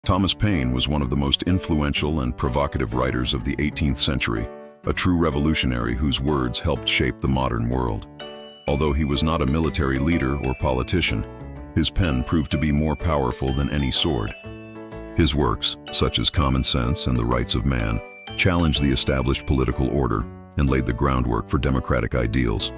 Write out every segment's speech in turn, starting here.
Thomas Paine was one of the most influential and provocative writers of the 18th century, a true revolutionary whose words helped shape the modern world. Although he was not a military leader or politician, his pen proved to be more powerful than any sword. His works, such as Common Sense and the Rights of Man, challenged the established political order and laid the groundwork for democratic ideals.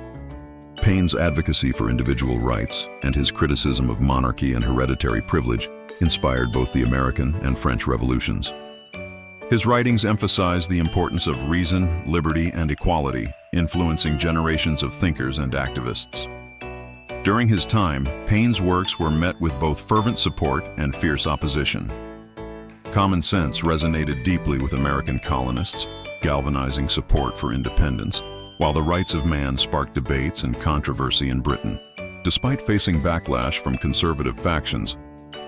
Paine's advocacy for individual rights and his criticism of monarchy and hereditary privilege inspired both the American and French revolutions. His writings emphasized the importance of reason, liberty, and equality, influencing generations of thinkers and activists. During his time, Paine's works were met with both fervent support and fierce opposition. Common Sense resonated deeply with American colonists, galvanizing support for independence, while The Rights of Man sparked debates and controversy in Britain. Despite facing backlash from conservative factions,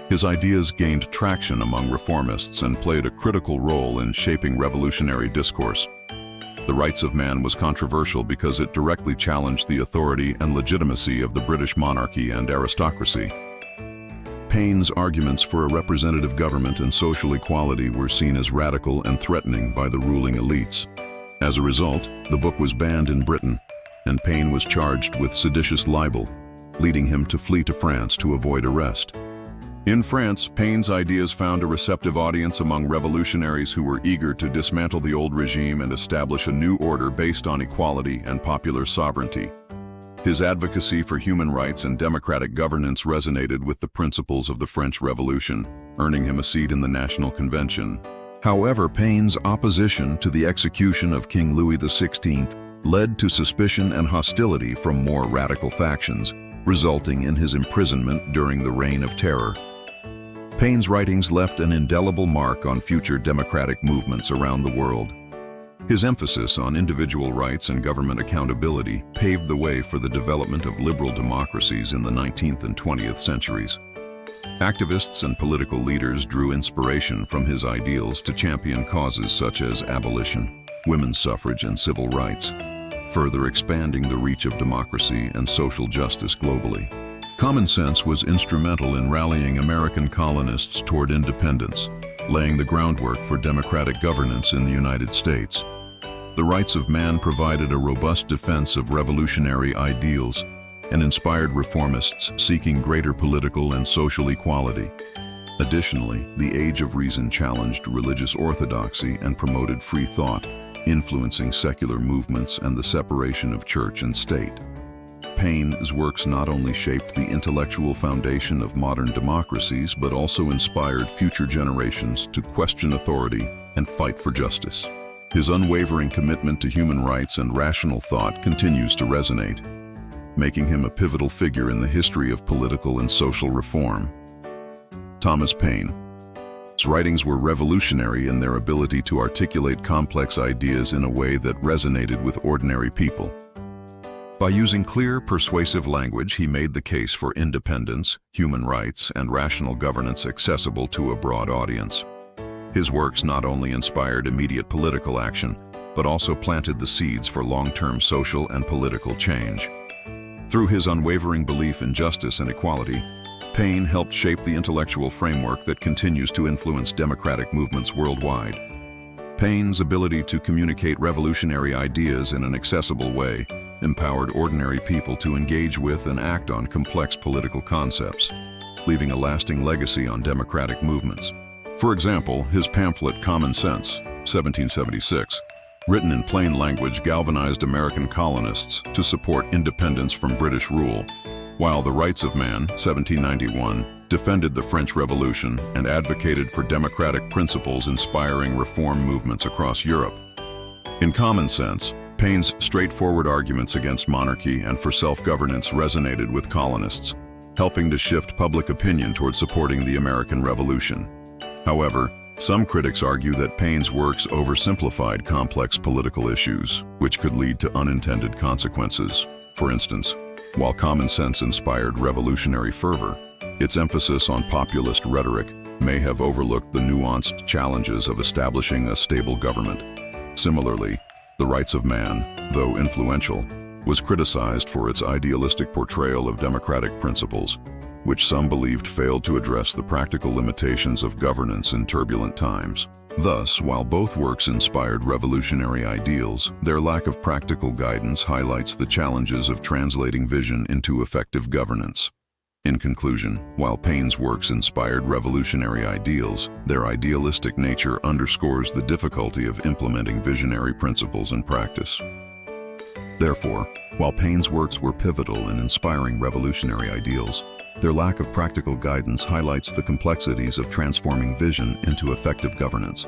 his ideas gained traction among reformists and played a critical role in shaping revolutionary discourse. The Rights of Man was controversial because it directly challenged the authority and legitimacy of the British monarchy and aristocracy. Paine's arguments for a representative government and social equality were seen as radical and threatening by the ruling elites. As a result, the book was banned in Britain, and Paine was charged with seditious libel, leading him to flee to France to avoid arrest. In France, Paine's ideas found a receptive audience among revolutionaries who were eager to dismantle the old regime and establish a new order based on equality and popular sovereignty. His advocacy for human rights and democratic governance resonated with the principles of the French Revolution, earning him a seat in the National Convention. However, Paine's opposition to the execution of King Louis XVI led to suspicion and hostility from more radical factions, resulting in his imprisonment during the Reign of Terror. Paine's writings left an indelible mark on future democratic movements around the world. His emphasis on individual rights and government accountability paved the way for the development of liberal democracies in the 19th and 20th centuries. Activists and political leaders drew inspiration from his ideals to champion causes such as abolition, women's suffrage, and civil rights, further expanding the reach of democracy and social justice globally. Common Sense was instrumental in rallying American colonists toward independence, laying the groundwork for democratic governance in the United States. The Rights of Man provided a robust defense of revolutionary ideals and inspired reformists seeking greater political and social equality. Additionally, The Age of Reason challenged religious orthodoxy and promoted free thought, influencing secular movements and the separation of church and state. Paine's works not only shaped the intellectual foundation of modern democracies, but also inspired future generations to question authority and fight for justice. His unwavering commitment to human rights and rational thought continues to resonate, making him a pivotal figure in the history of political and social reform. Thomas Paine. His writings were revolutionary in their ability to articulate complex ideas in a way that resonated with ordinary people. By using clear, persuasive language, he made the case for independence, human rights, and rational governance accessible to a broad audience. His works not only inspired immediate political action, but also planted the seeds for long-term social and political change. Through his unwavering belief in justice and equality, Paine helped shape the intellectual framework that continues to influence democratic movements worldwide. Paine's ability to communicate revolutionary ideas in an accessible way empowered ordinary people to engage with and act on complex political concepts, leaving a lasting legacy on democratic movements. For example, his pamphlet Common Sense, 1776, written in plain language, galvanized American colonists to support independence from British rule, while The Rights of Man, 1791, defended the French Revolution and advocated for democratic principles, inspiring reform movements across Europe. In Common Sense, Paine's straightforward arguments against monarchy and for self-governance resonated with colonists, helping to shift public opinion toward supporting the American Revolution. However, some critics argue that Paine's works oversimplified complex political issues, which could lead to unintended consequences. For instance, while Common Sense inspired revolutionary fervor, its emphasis on populist rhetoric may have overlooked the nuanced challenges of establishing a stable government. Similarly, The Rights of Man, though influential, was criticized for its idealistic portrayal of democratic principles, which some believed failed to address the practical limitations of governance in turbulent times. Thus, while both works inspired revolutionary ideals, their lack of practical guidance highlights the challenges of translating vision into effective governance. In conclusion, while Paine's works inspired revolutionary ideals, their idealistic nature underscores the difficulty of implementing visionary principles in practice. Therefore, while Paine's works were pivotal in inspiring revolutionary ideals, their lack of practical guidance highlights the complexities of transforming vision into effective governance.